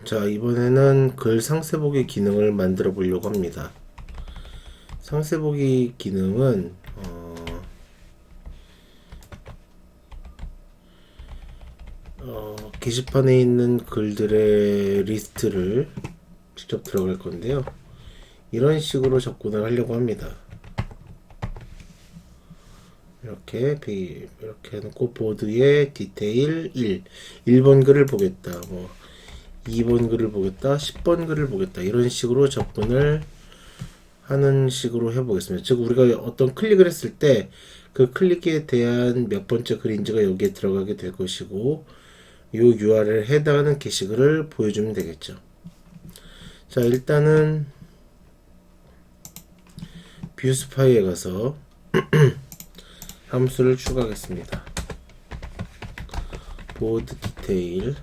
자, 이번에는 글 상세보기 기능을 만들어 보려고 합니다. 상세보기 기능은 게시판에 있는 글들의 리스트를 직접 들어갈 건데요. 이런 식으로 접근을 하려고 합니다. 이렇게 해놓고 보드에 디테일 1번 글을 보겠다, 2번 글을 보겠다, 10번 글을 보겠다, 이런 식으로 접근을 하는 식으로 해보겠습니다. 즉 우리가 어떤 클릭을 했을 때 그 클릭에 대한 몇 번째 글인지가 여기에 들어가게 될 것이고, 이 URL에 해당하는 게시글을 보여주면 되겠죠. 자, 일단은 뷰스파이에 가서 함수를 추가하겠습니다. 보드 디테일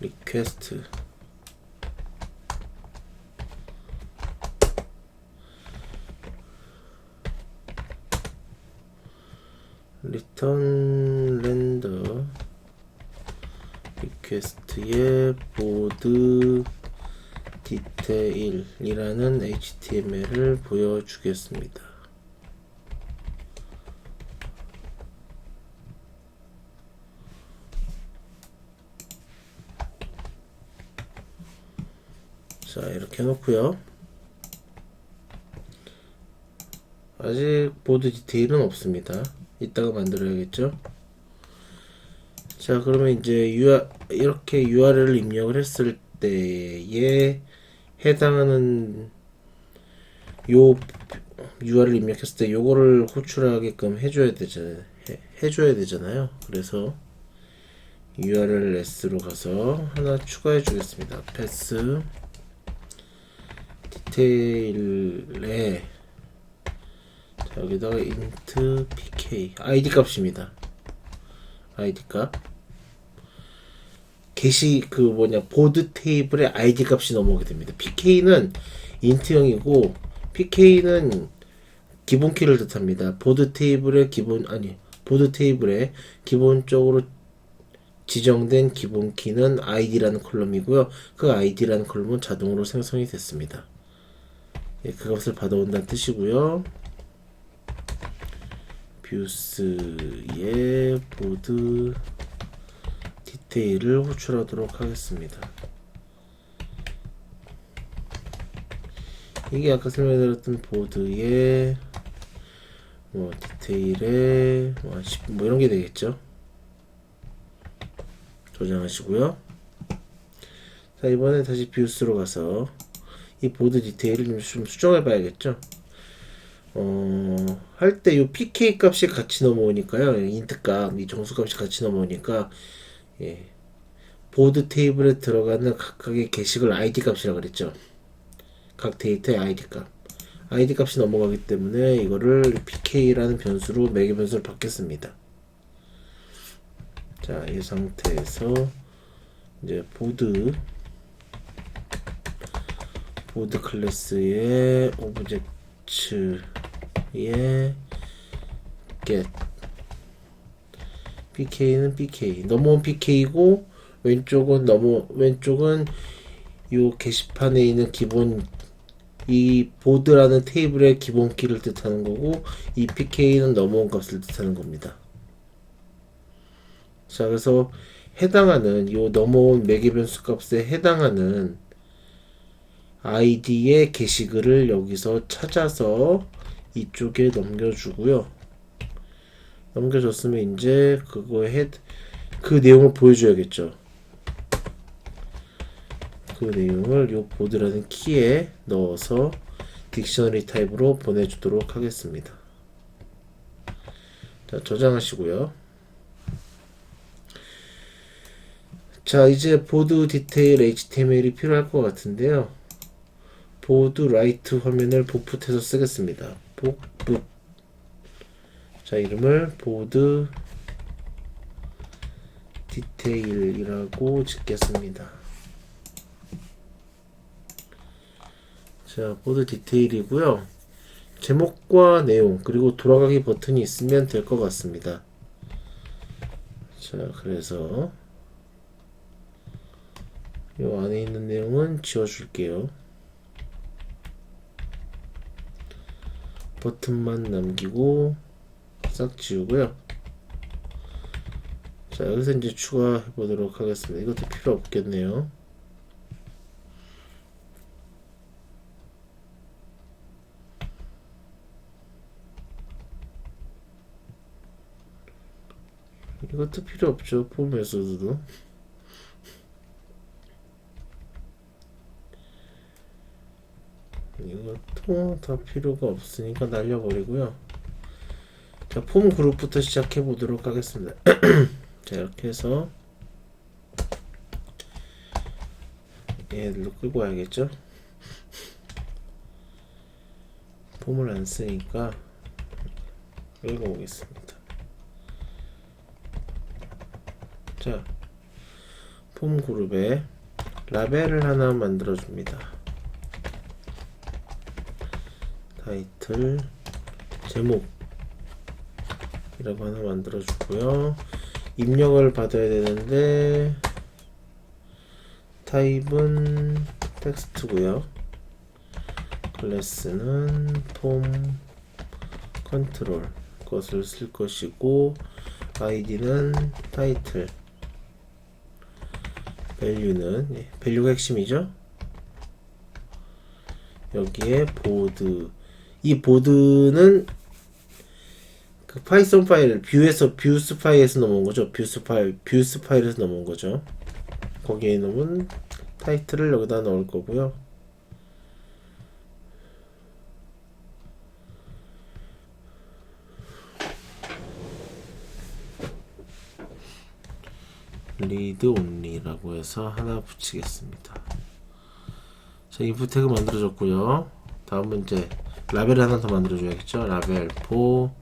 리퀘스트 리턴 렌더 리퀘스트의 보드 디테일이라는 HTML을 보여주겠습니다. 자, 이렇게 해놓고요. 아직 보드 디테일은 없습니다. 이따가 만들어야겠죠. 자, 그러면 이제 이렇게 URL을 입력을 했을 때에 해당하는 요 URL 입력했을 때 요거를 호출하게끔 해줘야 되잖아요. 그래서 URL s로 가서 하나 추가해 주겠습니다. 패스 디테일에 여기다가 int pk id 값입니다. id 값 보드 테이블의 id 값이 넘어오게 됩니다. pk는 int형이고 pk는 기본 키를 뜻합니다. 보드 테이블의 기본적으로 지정된 기본 키는 id라는 컬럼이고요. 그 id라는 컬럼은 자동으로 생성이 됐습니다. 예, 그 값을 받아온다는 뜻이고요. 뷰스의 보드 디테일을 호출하도록 하겠습니다. 이게 아까 설명드렸던 보드의 디테일에 이런 게 되겠죠. 저장하시고요. 자, 이번에 다시 뷰스로 가서 이 보드 디테일을 좀 수정해 봐야겠죠. 할 때 이 pk 값이 같이 넘어오니까요. int 값, 이 정수 값이 같이 넘어오니까, 예, 보드 테이블에 들어가는 각각의 게시글 id 값이라고 그랬죠. 각 데이터의 id 값이 넘어가기 때문에 이거를 pk라는 변수로 매개 변수를 받겠습니다. 자, 이 상태에서 이제 보드 클래스의 오브젝트의 get pk는 pk 넘어온 pk이고 왼쪽은 요 게시판에 있는 이 보드라는 테이블의 기본 키를 뜻하는 거고, 이 pk는 넘어온 값을 뜻하는 겁니다. 자, 그래서 해당하는 요 넘어온 매개 변수 값에 해당하는 id의 게시글을 여기서 찾아서 이쪽에 넘겨주고요. 넘겨줬으면 이제 그 내용을 보여줘야겠죠. 그 내용을 요 보드라는 키에 넣어서 딕셔너리 타입으로 보내주도록 하겠습니다. 자, 저장하시고요. 자, 이제 보드 디테일 HTML이 필요할 것 같은데요. 보드 라이트 화면을 복붙해서 쓰겠습니다. 복붙. 자, 이름을 보드 디테일이라고 짓겠습니다. 자, 보드 디테일이고요. 제목과 내용 그리고 돌아가기 버튼이 있으면 될 것 같습니다. 자, 그래서 이 안에 있는 내용은 지워줄게요. 버튼만 남기고 싹 지우고요. 자, 여기서 이제 추가해 보도록 하겠습니다. 이것도 필요 없겠네요. 이것도 필요 없죠. 폼 메소드도. 이것도 다 필요가 없으니까 날려버리고요. 자, 폼 그룹부터 시작해 보도록 하겠습니다. 자, 이렇게 해서 얘들도 끌고 와야겠죠. 폼을 안 쓰니까 끌고 오겠습니다. 자, 폼 그룹에 라벨을 하나 만들어 줍니다. 타이틀, 제목 이라고 하나 만들어 주고요. 입력을 받아야 되는데 타입은 텍스트고요. 클래스는 폼 컨트롤 것을 쓸 것이고, 아이디는 타이틀, 밸류는 밸류가 핵심이죠. 여기에 보드, 이 보드는 그 파이썬 파일을 뷰스 파일에서 넘어온 거죠. 뷰스 파일에서 넘어온 거죠. 거기에 넣으면 타이틀을 여기다 넣을 거고요. 리드 온리라고 해서 하나 붙이겠습니다. 자, 인풋 태그 만들어졌고요. 다음 문제, 라벨 하나 더 만들어줘야겠죠. 라벨 포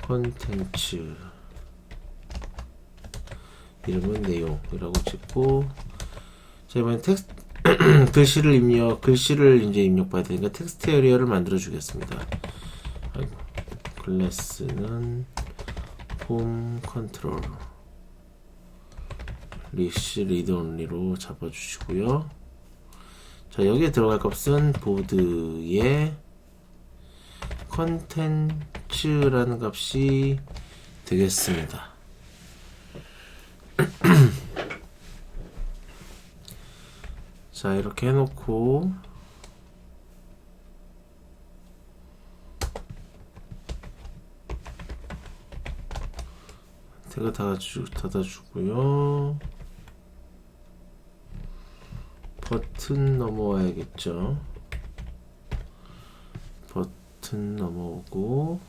컨텐츠, 이름은 내용이라고 찍고, 자, 이번엔 텍스트 글씨를 이제 입력받아야 되니까 텍스트 에리어를 만들어 주겠습니다. 클래스는 폼 컨트롤, 리드 온리로 잡아주시고요. 자, 여기에 들어갈 값은 보드에 컨텐츠라는 값이 되겠습니다. 자, 이렇게 해놓고 태그 닫아주고요. 버튼 넘어와야겠죠. 버튼 넘어오고,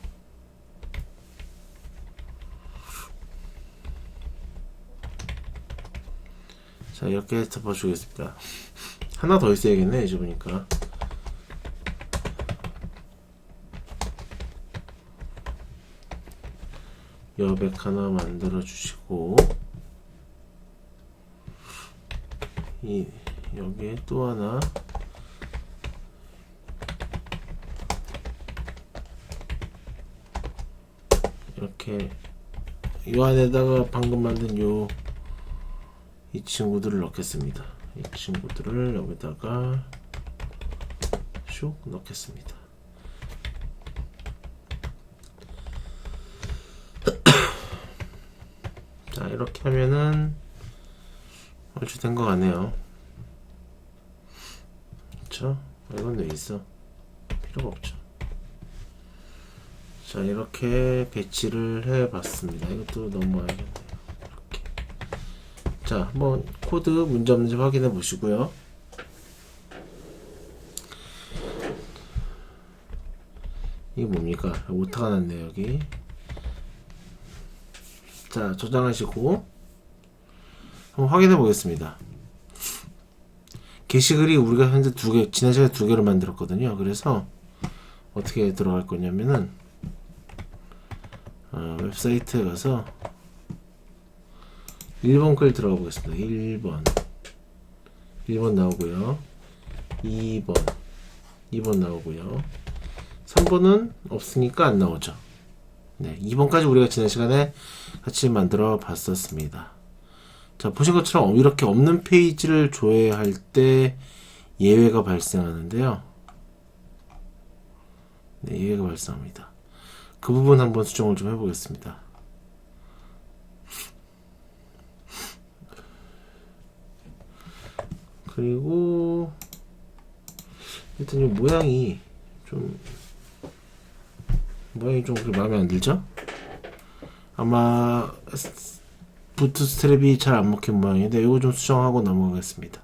자, 이렇게 잡아주겠습니다. 하나 더 있어야겠네, 이제 보니까. 여백 하나 만들어 주시고, 여기에 또 하나, 이렇게 이 안에다가 방금 만든 이 친구들을 넣겠습니다. 이 친구들을 여기다가 슉 넣겠습니다. 자, 이렇게 하면은 얼추 된 것 같네요. 그쵸? 이건 왜 있어? 필요가 없죠. 자, 이렇게 배치를 해봤습니다. 이것도 넘어야겠네요. 이렇게. 자, 한번 코드 문제 없는지 확인해 보시고요. 이게 뭡니까? 오타가 났네요, 여기. 자, 저장하시고 한번 확인해 보겠습니다. 게시글이 우리가 현재 지난 시간에 2개를 만들었거든요. 그래서 어떻게 들어갈 거냐면은 웹사이트에 가서 1번 글 들어가 보겠습니다. 1번 나오고요. 2번 나오고요. 3번은 없으니까 안 나오죠. 네, 2번까지 우리가 지난 시간에 같이 만들어 봤었습니다. 자, 보신 것처럼 이렇게 없는 페이지를 조회할 때 예외가 발생하는데요. 네, 예외가 발생합니다. 그 부분 한번 수정을 좀 해보겠습니다. 그리고 일단 이 모양이 좀 그렇게 마음에 안 들죠? 아마 부트 스트랩이 잘 안 먹힌 모양인데 이거 좀 수정하고 넘어가겠습니다.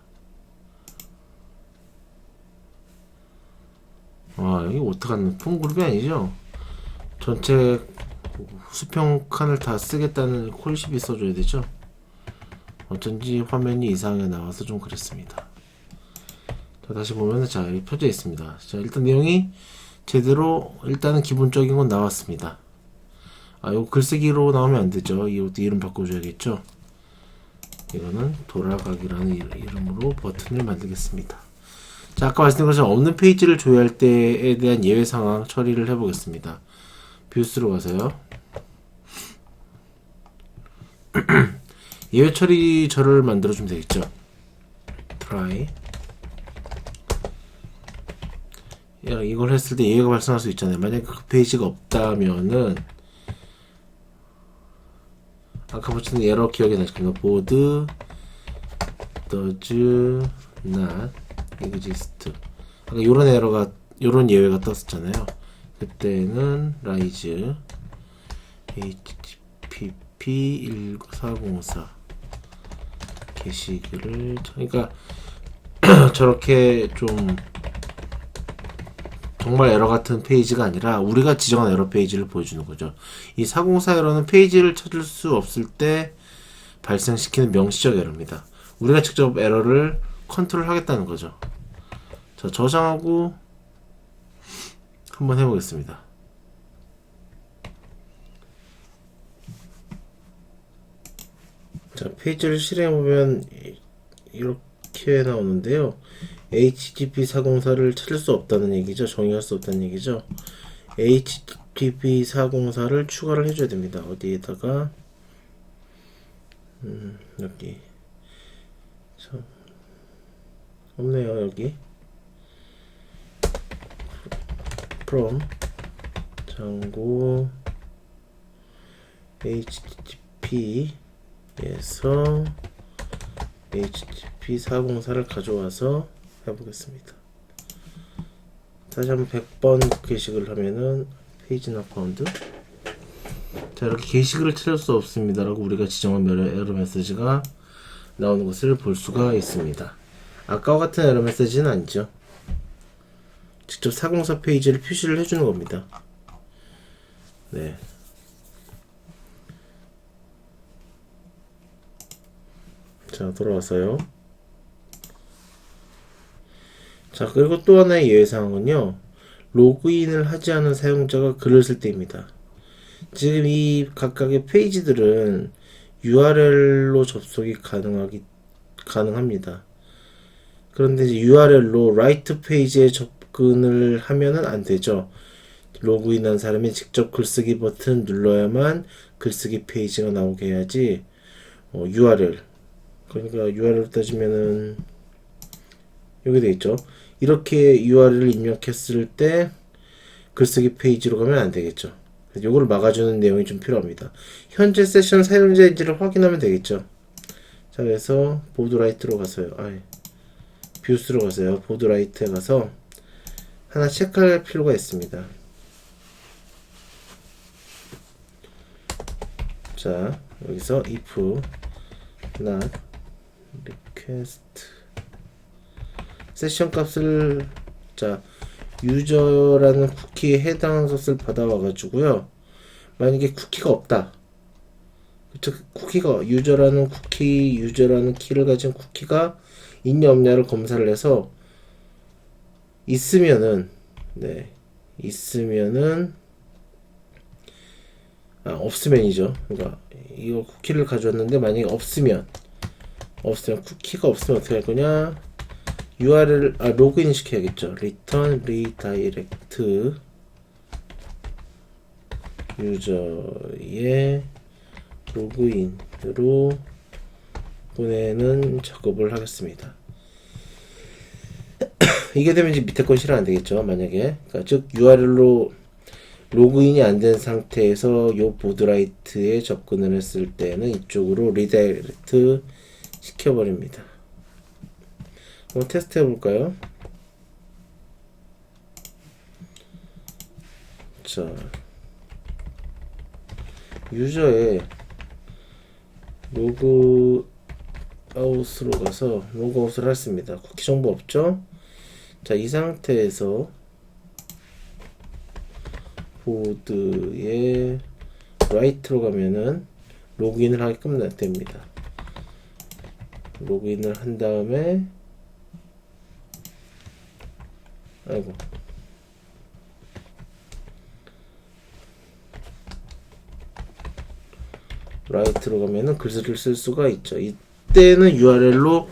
여기 어떡하나, 폼그룹이 아니죠? 전체 수평 칸을 다 쓰겠다는 콜십이 써줘야 되죠? 어쩐지 화면이 이상하게 나와서 좀 그랬습니다. 자, 다시 보면 자, 여기 펴져 있습니다. 자, 일단 내용이 제대로 일단은 기본적인 건 나왔습니다. 이거 글쓰기로 나오면 안 되죠. 이것도 이름 바꿔줘야겠죠. 이거는 돌아가기라는 이름으로 버튼을 만들겠습니다. 자, 아까 말씀드린 것처럼 없는 페이지를 조회할 때에 대한 예외 상황 처리를 해보겠습니다. 뷰스로 가서요. 예외 처리절을 만들어주면 되겠죠. try. 이걸 했을 때 예외가 발생할 수 있잖아요. 만약에 그 페이지가 없다면은 아까 붙인 에러 기억이 나실 겁니다. board does not exist. 아까 요런 에러가, 요런 예외가 떴었잖아요. 그때는 rise http 1404 게시글을, 그러니까 저렇게 좀 정말 에러 같은 페이지가 아니라 우리가 지정한 에러 페이지를 보여주는 거죠. 이 404 에러는 페이지를 찾을 수 없을 때 발생시키는 명시적 에러입니다. 우리가 직접 에러를 컨트롤 하겠다는 거죠. 자, 저장하고 한번 해보겠습니다. 자, 페이지를 실행해보면 이렇게 나오는데요. HTTP 404를 찾을 수 없다는 얘기죠. 정의할 수 없다는 얘기죠. HTTP 404를 추가를 해줘야 됩니다. 어디에다가 여기 참 없네요. 여기 from 장고 HTTP에서 HTTP 404를 가져와서 해보겠습니다. 다시 한번 100번 게시글 하면은 페이지 not found. 자, 이렇게 게시글을 찾을 수 없습니다 라고 우리가 지정한 에러 메시지가 나오는 것을 볼 수가 있습니다. 아까와 같은 에러 메시지는 아니죠. 직접 404 페이지를 표시를 해주는 겁니다. 네. 자, 돌아와서요. 자, 그리고 또 하나의 예외사항은요, 로그인을 하지 않은 사용자가 글을 쓸 때입니다. 지금 이 각각의 페이지들은 URL로 접속이 가능합니다. 그런데 이제 URL로 라이트 페이지에 접근을 하면은 안 되죠. 로그인한 사람이 직접 글쓰기 버튼 눌러야만 글쓰기 페이지가 나오게 해야지. URL, 그러니까 URL 따지면은 여기 돼 있죠. 이렇게 URL을 입력했을 때 글쓰기 페이지로 가면 안 되겠죠. 요거를 막아주는 내용이 좀 필요합니다. 현재 세션 사용자인지를 확인하면 되겠죠. 자, 그래서 보드라이트로 가서요. 뷰스로 가서요. 보드라이트에 가서 하나 체크할 필요가 있습니다. 자, 여기서 if not request 세션 값을, 자, 유저라는 쿠키에 해당하는 것을 받아와 가지고요. 만약에 쿠키가 없다, 즉 쿠키가 유저라는 키를 가진 쿠키가 있냐 없냐를 검사를 해서 있으면은, 네, 있으면은, 없으면이죠. 그러니까 이거 쿠키를 가져왔는데 만약에 없으면 쿠키가 없으면 어떻게 할 거냐? URL 로그인 시켜야겠죠. return redirect 유저의 로그인으로 보내는 작업을 하겠습니다. 이게 되면 이제 밑에 건 실행 안 되겠죠. 만약에. 그러니까 즉, URL로 로그인이 안 된 상태에서 요 보드라이트에 접근을 했을 때는 이쪽으로 리다이렉트 시켜버립니다. 한번 테스트 해볼까요? 자, 유저의 로그아웃으로 가서 로그아웃을 했습니다. 쿠키 정보 없죠? 자, 이 상태에서 보드에 라이트로 가면은 로그인을 하게끔 됩니다. 로그인을 한 다음에 아이고 라이트로 가면은 글씨를 쓸 수가 있죠. 이때는 URL로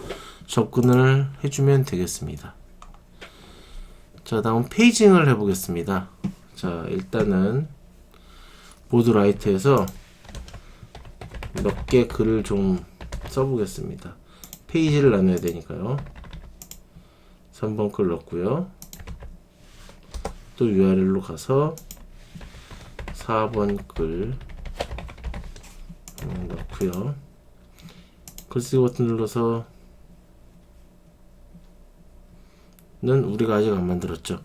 접근을 해주면 되겠습니다. 자, 다음 페이징을 해보겠습니다. 자, 일단은 보드 라이트에서 몇 개 글을 좀 써보겠습니다. 페이지를 나눠야 되니까요. 3번 글 넣고요. 또 URL로 가서 4번 글 넣고요. 글쓰기 버튼 눌러서 는 우리가 아직 안 만들었죠.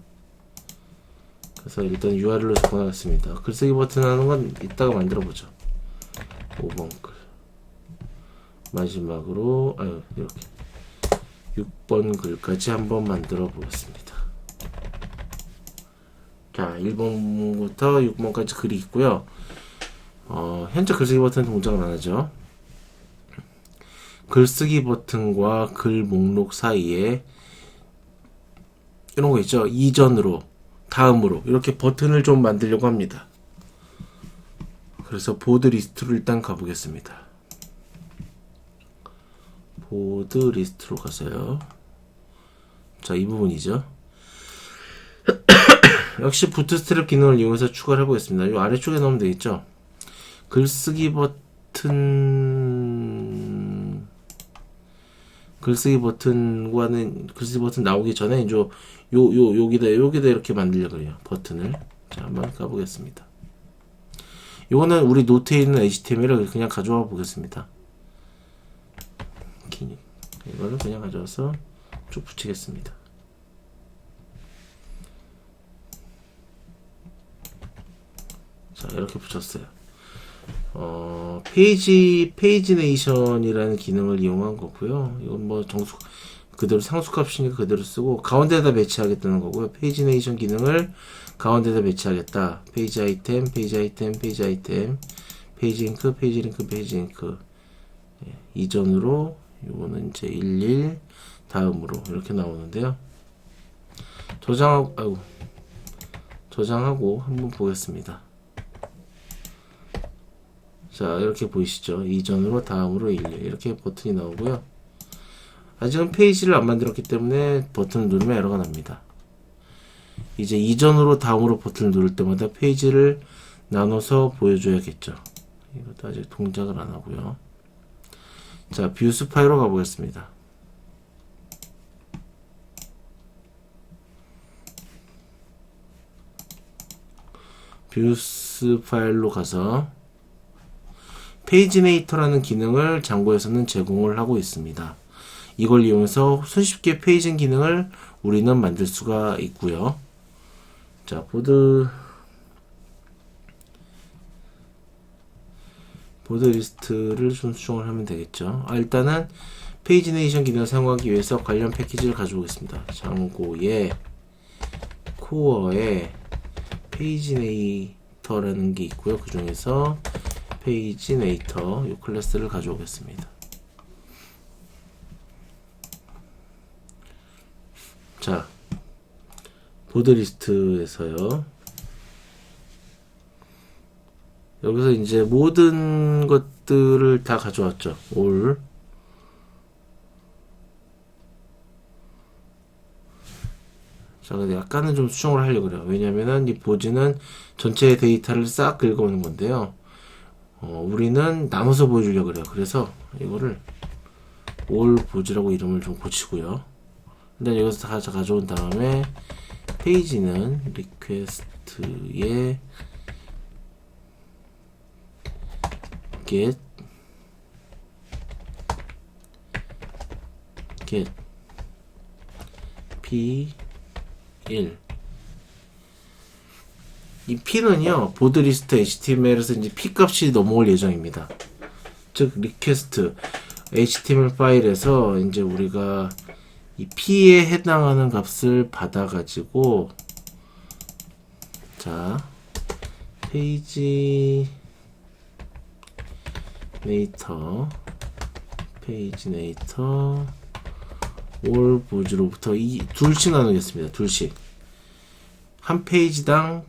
그래서 일단 URL로 접근하겠습니다. 글쓰기 버튼 하는 건 이따가 만들어 보죠. 5번 글 마지막으로 이렇게 6번 글까지 한번 만들어 보겠습니다. 자, 1번부터 6번까지 글이 있고요. 현재 글쓰기 버튼 동작을 안 하죠. 글쓰기 버튼과 글 목록 사이에 이런 거 있죠. 이전으로, 다음으로 이렇게 버튼을 좀 만들려고 합니다. 그래서 보드 리스트로 일단 가보겠습니다. 보드 리스트로 가서요. 자, 이 부분이죠. 역시 부트스트랩 기능을 이용해서 추가를 해보겠습니다. 이 아래쪽에 넣으면 되겠죠. 글쓰기 버튼과는 글쓰기 버튼 나오기 전에 이제 여기다 이렇게 만들려고 해요. 버튼을. 자, 한번 가보겠습니다. 이거는 우리 노트에 있는 HTML을 그냥 가져와 보겠습니다. 이거를 그냥 가져와서 쭉 붙이겠습니다. 자, 이렇게 붙였어요. 페이지네이션이라는 기능을 이용한 거고요. 이건 뭐 그대로 상수값이니까 그대로 쓰고, 가운데다 배치하겠다는 거고요. 페이지네이션 기능을 가운데다 배치하겠다. 페이지 아이템, 페이지 아이템, 페이지 아이템, 페이지 링크, 페이지 링크, 페이지 링크. 예, 이전으로, 요거는 이제 11, 다음으로 이렇게 나오는데요. 저장하고 한번 보겠습니다. 자, 이렇게 보이시죠? 이전으로, 다음으로, 11 이렇게 버튼이 나오고요. 아직은 페이지를 안 만들었기 때문에 버튼을 누르면 에러가 납니다. 이제 이전으로, 다음으로 버튼을 누를 때마다 페이지를 나눠서 보여줘야겠죠. 이것도 아직 동작을 안 하고요. 자, 뷰스 파일로 가보겠습니다. 뷰스 파일로 가서 페이지네이터라는 기능을 장고에서는 제공을 하고 있습니다. 이걸 이용해서 손쉽게 페이징 기능을 우리는 만들 수가 있고요. 자, 보드 리스트를 좀 수정을 하면 되겠죠. 일단은 페이지네이션 기능을 사용하기 위해서 관련 패키지를 가져오겠습니다. 장고에 코어에 페이지네이터라는 게 있고요. 그 중에서 페이지네이터 이 클래스를 가져오겠습니다. 자, 보드 리스트에서요. 여기서 이제 모든 것들을 다 가져왔죠. all. 자, 근데 약간은 좀 수정을 하려고 그래요. 왜냐면은 이 보지는 전체 데이터를 싹 긁어오는 건데요. 우리는 나눠서 보여주려고 그래요. 그래서 이거를 올 보즈라고 이름을 좀 고치고요. 일단 여기서 다 가져온 다음에 페이지는 리퀘스트에 get p1 이 p는요 보드 리스트 html에서 이제 p 값이 넘어올 예정입니다. 즉 리퀘스트 html 파일에서 이제 우리가 이 p에 해당하는 값을 받아가지고 자 페이지 네이터 올 보즈로부터 이 둘씩 나누겠습니다. 둘씩 한 페이지당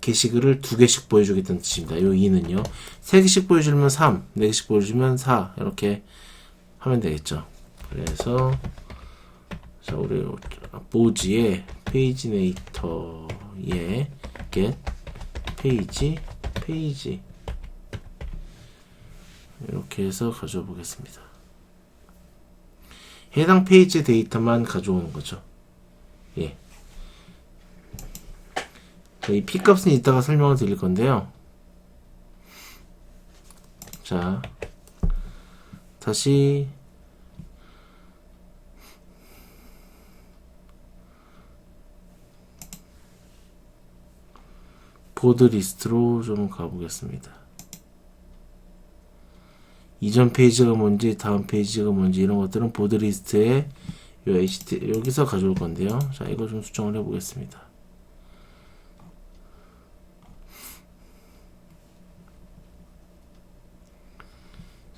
게시글을 2개씩 보여주겠다는 뜻입니다. 요 2는요 3개씩 보여주면 3, 4개씩 보여주면 4 이렇게 하면 되겠죠. 그래서 자 우리 보즈의 페이지 네이터에 get 페이지 이렇게 해서 가져와 보겠습니다. 해당 페이지 데이터만 가져오는 거죠. 예. 이 p값은 이따가 설명을 드릴 건데요. 자, 다시 보드 리스트로 좀 가보겠습니다. 이전 페이지가 뭔지 다음 페이지가 뭔지 이런 것들은 보드 리스트에 여기서 가져올 건데요. 자, 이거 좀 수정을 해 보겠습니다.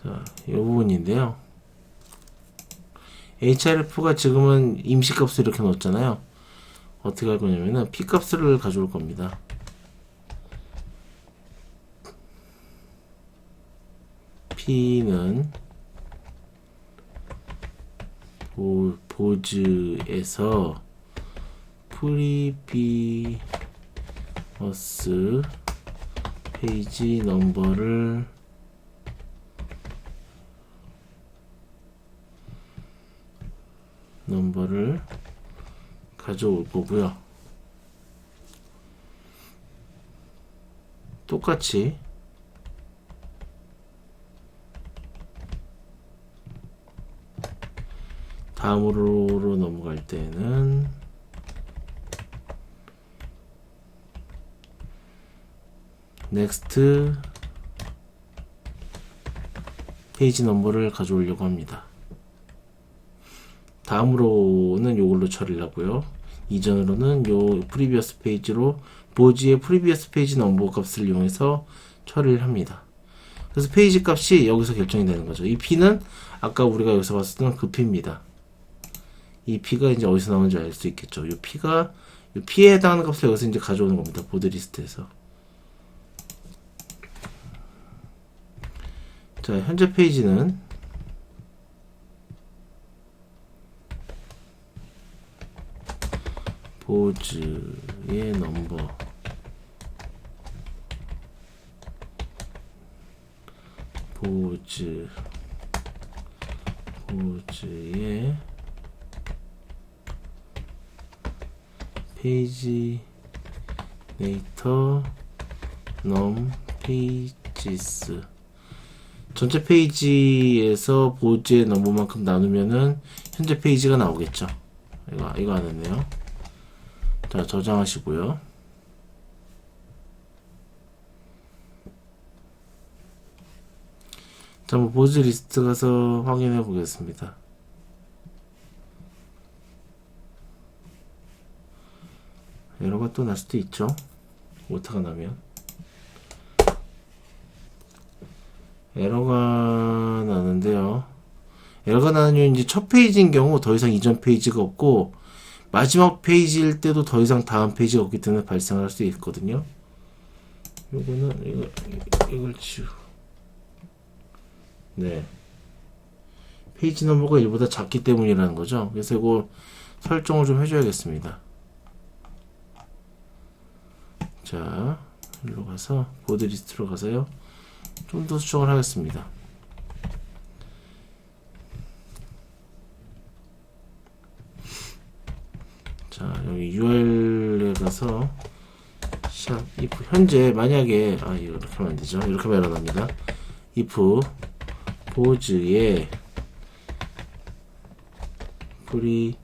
자, 이 부분인데요. href가 지금은 임시값을 이렇게 넣었잖아요. 어떻게 할 거냐면은 p값을 가져올 겁니다. p는 보즈에서 프리비어스 페이지 넘버를 가져올 거고요. 똑같이 다음으로 넘어갈 때는 next 페이지 넘버를 가져오려고 합니다. 다음으로는 요걸로 처리를 하고요. 이전으로는 요 previous 페이지로 보지의 previous 페이지 넘버 값을 이용해서 처리를 합니다. 그래서 페이지 값이 여기서 결정이 되는 거죠. 이 p는 아까 우리가 여기서 봤을 때는 그 p입니다. 이 p가 이제 어디서 나오는지 알 수 있겠죠. 이 p가 이 p에 해당하는 값을 여기서 이제 가져오는 겁니다. 보드 리스트에서. 자, 현재 페이지는 보즈의 넘버 보즈의 페이지 네이터 넘 페이지스 전체 페이지에서 보즈의 넘버만큼 나누면은 현재 페이지가 나오겠죠. 이거 안 했네요. 자, 저장하시고요. 자, 한번 보즈 리스트 가서 확인해 보겠습니다. 에러가 또 날 수도 있죠. 오타가 나면. 에러가 나는데요. 에러가 나는 이유는 이제 첫 페이지인 경우 더 이상 이전 페이지가 없고 마지막 페이지일 때도 더 이상 다음 페이지가 없기 때문에 발생할 수 있거든요. 요거는 이걸 치우고 네 페이지 넘버가 1보다 작기 때문이라는 거죠. 그래서 이거 설정을 좀 해줘야겠습니다. 자, 일로 가서 보드 리스트로 가서요. 좀 더 수정을 하겠습니다. URL에 가서 샵 if 현재 만약에 이거 이렇게 하면 안 되죠. 이렇게 하면 일어납니다. if 보즈의 previous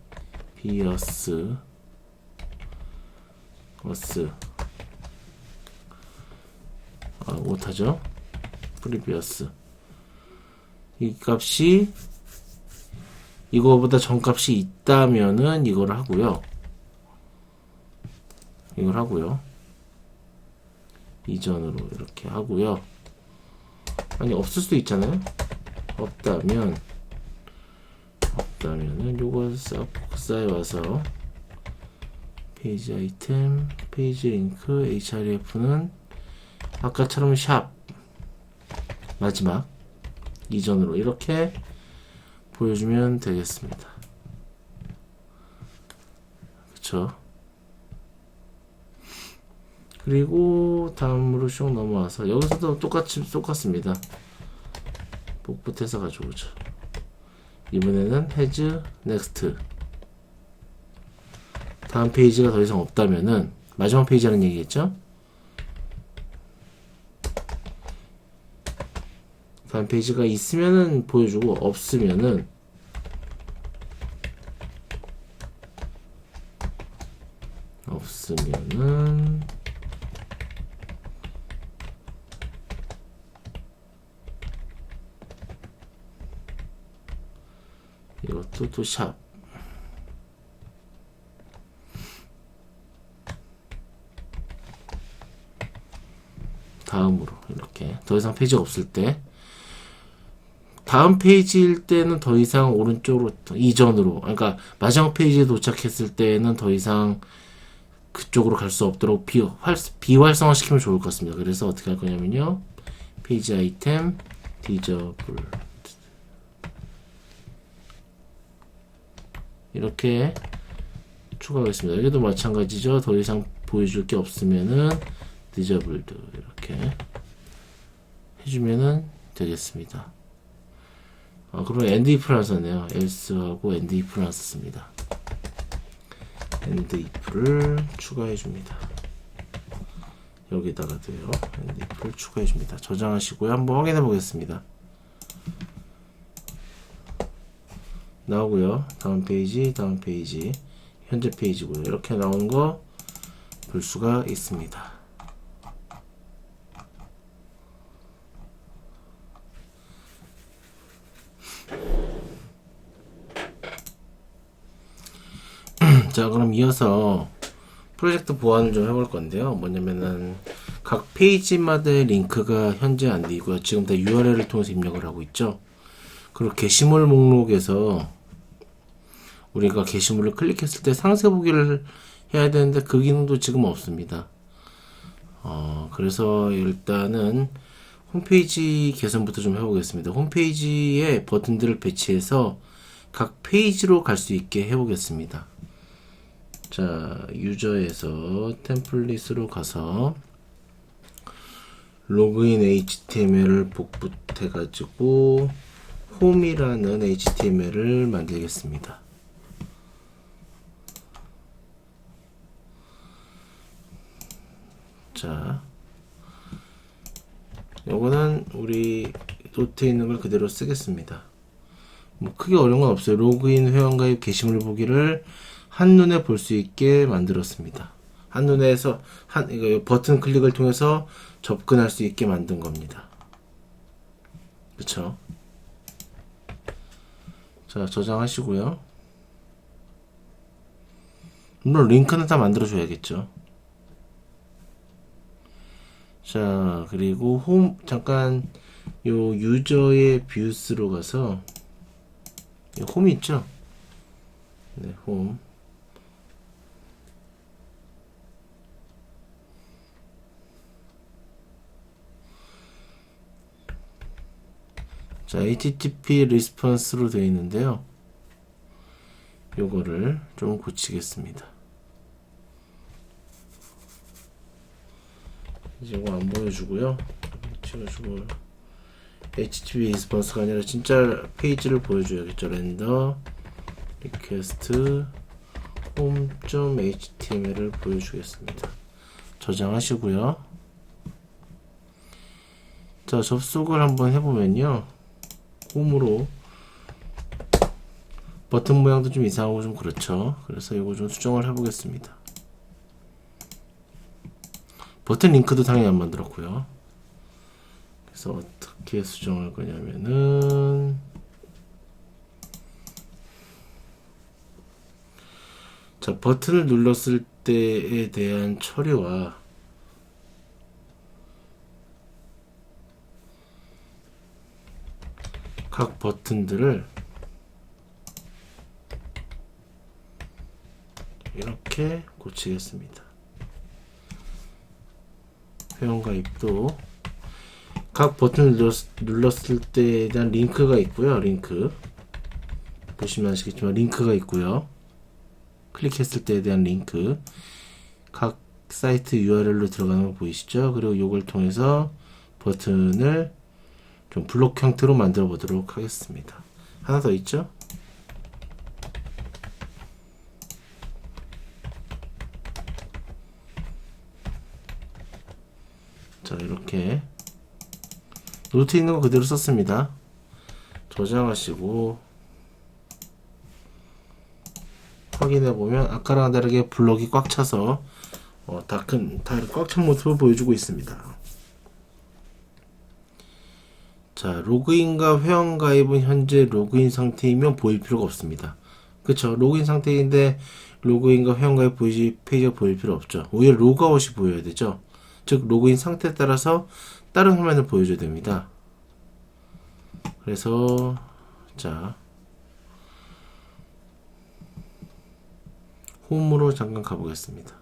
못하죠. previous 이 값이 이거보다 전 값이 있다면은 이걸 하고요. 이전으로 이렇게 하고요. 아니 없을 수도 있잖아요. 없다면은 요거 싹에 와서 페이지 아이템, 페이지 링크, href는 아까처럼 샵 마지막 이전으로 이렇게 보여주면 되겠습니다. 그쵸? 그리고 다음으로 쭉 넘어와서 여기서도 똑같습니다. 복붙해서 가져오죠. 이번에는 has next 다음 페이지가 더 이상 없다면은 마지막 페이지라는 얘기겠죠? 다음 페이지가 있으면은 보여주고 없으면은 이것도 또 샵 다음으로 이렇게 더 이상 페이지가 없을 때 다음 페이지일 때는 더 이상 오른쪽으로 이전으로 그러니까 마지막 페이지에 도착했을 때는 더 이상 그쪽으로 갈 수 없도록 비활성화 시키면 좋을 것 같습니다. 그래서 어떻게 할 거냐면요. 페이지 아이템 디저블 이렇게 추가하겠습니다. 여기도 마찬가지죠. 더 이상 보여줄 게 없으면은 디저블드 이렇게 해주면은 되겠습니다. 그럼 end if를 안 썼네요. else하고 end if를 안 썼습니다. end if를 추가해 줍니다. 여기다가도요. end if를 추가해 줍니다. 저장하시고요. 한번 확인해 보겠습니다. 나오고요. 다음 페이지, 현재 페이지고요. 이렇게 나오는 거 볼 수가 있습니다. 자, 그럼 이어서 프로젝트 보완을 좀 해볼 건데요. 뭐냐면은 각 페이지마다의 링크가 현재 안 돼 있고요. 지금 다 URL을 통해서 입력을 하고 있죠. 그리고 게시물 목록에서 우리가 게시물을 클릭했을 때 상세 보기를 해야 되는데 그 기능도 지금 없습니다. 그래서 일단은 홈페이지 개선부터 좀 해보겠습니다. 홈페이지에 버튼들을 배치해서 각 페이지로 갈 수 있게 해보겠습니다. 자, 유저에서 템플릿으로 가서 로그인 HTML을 복붙해 가지고 홈이라는 HTML을 만들겠습니다. 자, 요거는 우리 노트에 있는 걸 그대로 쓰겠습니다. 뭐 크게 어려운 건 없어요. 로그인 회원가입 게시물 보기를 한눈에 볼 수 있게 만들었습니다. 한눈에서 이거 버튼 클릭을 통해서 접근할 수 있게 만든 겁니다. 그쵸? 자, 저장하시고요. 물론 링크는 다 만들어줘야겠죠. 자, 그리고 잠깐 요 유저의 뷰스로 가서 홈 있죠? 네, 홈. 자, HTTP 리스폰스로 되어 있는데요. 요거를 좀 고치겠습니다. 이제 이거 안 보여주고요. 찍어주고 HTTP 리스폰스가 아니라 진짜 페이지를 보여줘야겠죠. 렌더 리퀘스트 home.html을 보여주겠습니다. 저장하시고요. 자, 접속을 한번 해보면요. 홈으로 버튼 모양도 좀 이상하고 좀 그렇죠. 그래서 이거 좀 수정을 해보겠습니다. 버튼 링크도 당연히 안 만들었고요. 그래서 어떻게 수정할 거냐면은 자, 버튼을 눌렀을 때에 대한 처리와 각 버튼들을 이렇게 고치겠습니다. 회원가입도 각 버튼을 눌렀을 때에 대한 링크가 있고요. 링크 보시면 아시겠지만 링크가 있고요. 클릭했을 때에 대한 링크 각 사이트 URL로 들어가는 거 보이시죠? 그리고 이걸 통해서 버튼을 좀 블록 형태로 만들어 보도록 하겠습니다. 하나 더 있죠? 자, 이렇게 노트 있는 거 그대로 썼습니다. 저장하시고 확인해 보면 아까랑 다르게 블럭이 꽉 차서 다 꽉 찬 모습을 보여주고 있습니다. 자, 로그인과 회원가입은 현재 로그인 상태이면 보일 필요가 없습니다. 그쵸? 로그인 상태인데 로그인과 회원가입 페이지가 보일 필요 없죠. 오히려 로그아웃이 보여야 되죠. 즉 로그인 상태에 따라서 다른 화면을 보여줘야 됩니다. 그래서 자, 홈으로 잠깐 가보겠습니다.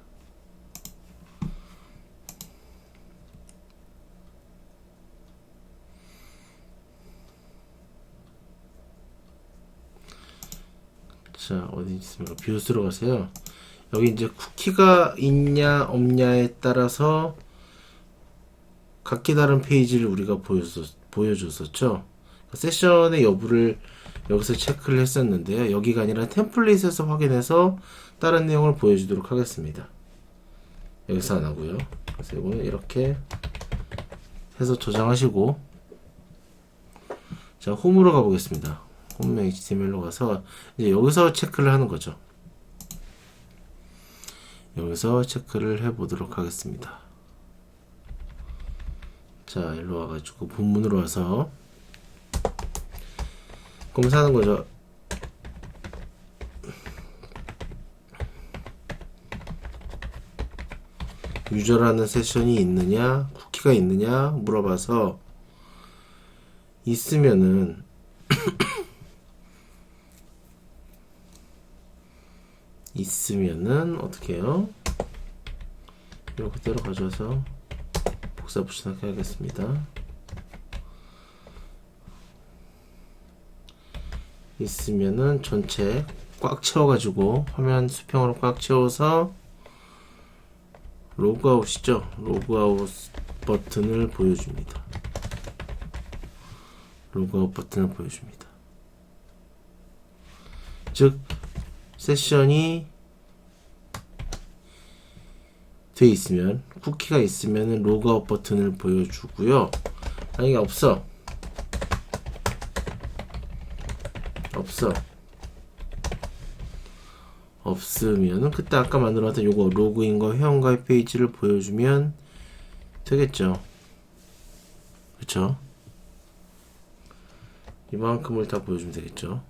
자, 어디 있습니까? 뷰스로 가세요. 여기 이제 쿠키가 있냐 없냐에 따라서 각기 다른 페이지를 우리가 보여줬었죠. 세션의 여부를 여기서 체크를 했었는데요. 여기가 아니라 템플릿에서 확인해서 다른 내용을 보여주도록 하겠습니다. 여기서 안 하고요. 그래서 이거는 이렇게 해서 저장하시고 자, 홈으로 가보겠습니다. 홈 HTML로 가서 이제 여기서 체크를 하는 거죠. 여기서 체크를 해보도록 하겠습니다. 자, 일로 와가지고 본문으로 와서 검사하는 거죠. 유저라는 세션이 있느냐, 쿠키가 있느냐 물어봐서 있으면은 어떻게 해요? 이거 그대로 가져와서 복사 붙여넣기 하겠습니다. 있으면은 전체 꽉 채워가지고 화면 수평으로 꽉 채워서 로그아웃이죠. 로그아웃 버튼을 보여줍니다. 로그아웃 버튼을 보여줍니다. 즉 세션이 돼 있으면 쿠키가 있으면 로그아웃 버튼을 보여주고요. 만약에 없으면은 그때 아까 만들어놨던 요거 로그인과 회원가입 페이지를 보여주면 되겠죠. 그쵸? 이만큼을 다 보여주면 되겠죠.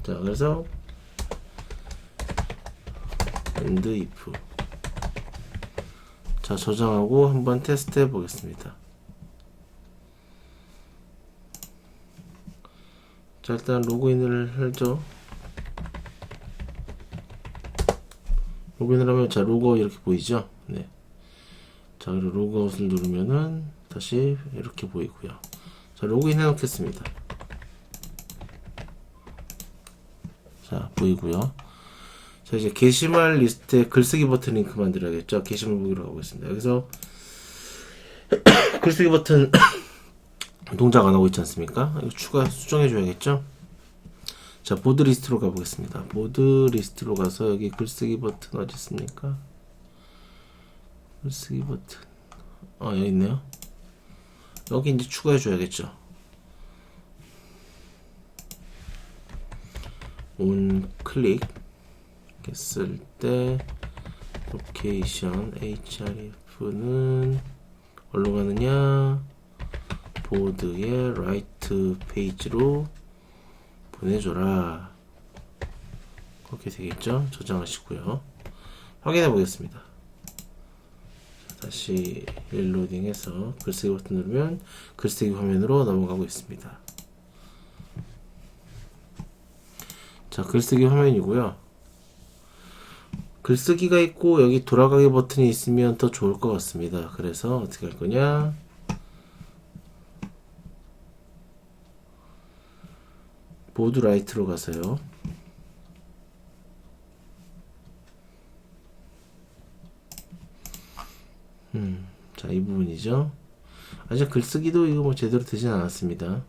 자, 그래서 and if 자, 저장하고 한번 테스트 해 보겠습니다. 자, 일단 로그인을 하죠. 로그인을 하면 자, 로그아웃 이렇게 보이죠? 네. 자, 그리고 로그아웃을 누르면은 다시 이렇게 보이고요. 자, 로그인 해 놓겠습니다. 자, 보이고요. 자, 이제 게시물 리스트에 글쓰기 버튼 링크 만들어야겠죠. 게시물 보기로 가고 있습니다. 여기서 글쓰기 버튼 동작 안 하고 있지 않습니까? 이거 수정해 줘야겠죠? 자, 보드 리스트로 가보겠습니다. 보드 리스트로 가서 여기 글쓰기 버튼 어디 있습니까? 글쓰기 버튼. 여기 있네요. 여기 이제 추가해 줘야겠죠? 온 클릭 했을 때 로케이션 href는 어디로 가느냐? 보드의 라이트 페이지로 보내줘라. 그렇게 되겠죠? 저장하시고요. 확인해 보겠습니다. 다시 릴로딩해서 글쓰기 버튼 누르면 글쓰기 화면으로 넘어가고 있습니다. 자, 글쓰기 화면이고요. 글쓰기가 있고 여기 돌아가기 버튼이 있으면 더 좋을 것 같습니다. 그래서 어떻게 할 거냐? 보드 라이트로 가서요. 자, 이 부분이죠. 아직 글쓰기도 이거 뭐 제대로 되진 않았습니다.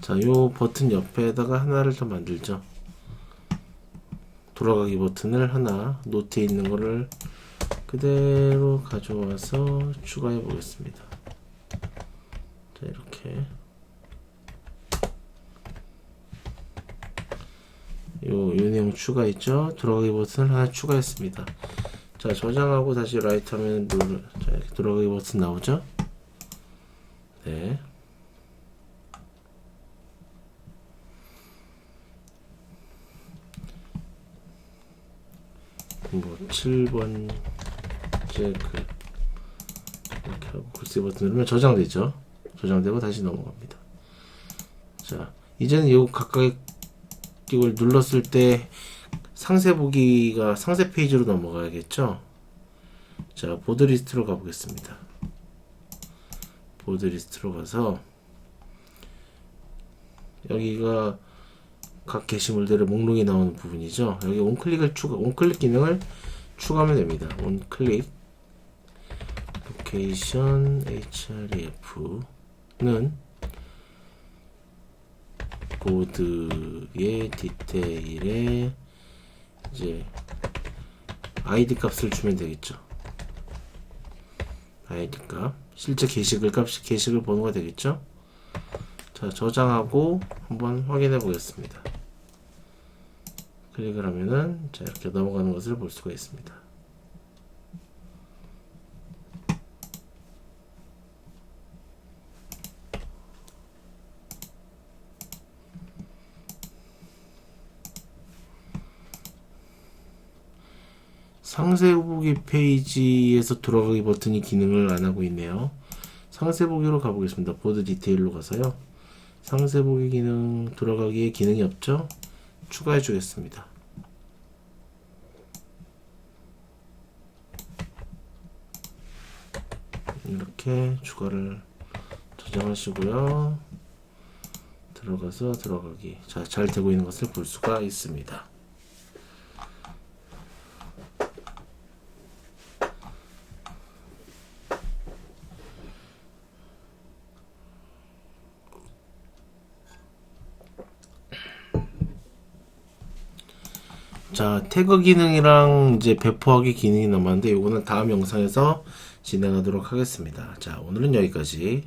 자, 요 버튼 옆에다가 하나를 더 만들죠. 돌아가기 버튼을 하나, 노트에 있는 거를 그대로 가져와서 추가해 보겠습니다. 자, 이렇게 요 내용 추가했죠. 돌아가기 버튼을 하나 추가했습니다. 자, 저장하고 다시 라이트 하면 자, 이렇게 돌아가기 버튼 나오죠. 네. 뭐 7번째 글 이렇게 하고 글쓰기 버튼 누르면 저장되죠. 저장되고 다시 넘어갑니다. 자, 이제는 이 각각의 이걸 눌렀을 때 상세 보기가 상세 페이지로 넘어가야겠죠. 자, 보드 리스트로 가보겠습니다. 보드 리스트로 가서 여기가 각 게시물들의 목록이 나오는 부분이죠. 여기 온클릭 기능을 추가하면 됩니다. 온클릭 로케이션 href는 보드의 디테일에 이제 id 값을 주면 되겠죠. id 값, 실제 게시글 번호가 되겠죠. 자, 저장하고 한번 확인해 보겠습니다. 클릭을 하면은 자, 이렇게 넘어가는 것을 볼 수가 있습니다. 상세 보기 페이지에서 돌아가기 버튼이 기능을 안 하고 있네요. 상세 보기로 가보겠습니다. 보드 디테일로 가서요. 상세 보기 기능, 돌아가기에 기능이 없죠? 추가해 주겠습니다. 이렇게 추가를 저장하시고요. 들어가서 들어가기. 자, 잘 되고 있는 것을 볼 수가 있습니다. 자, 태그 기능이랑 이제 배포하기 기능이 남았는데 요거는 다음 영상에서 진행하도록 하겠습니다. 자, 오늘은 여기까지.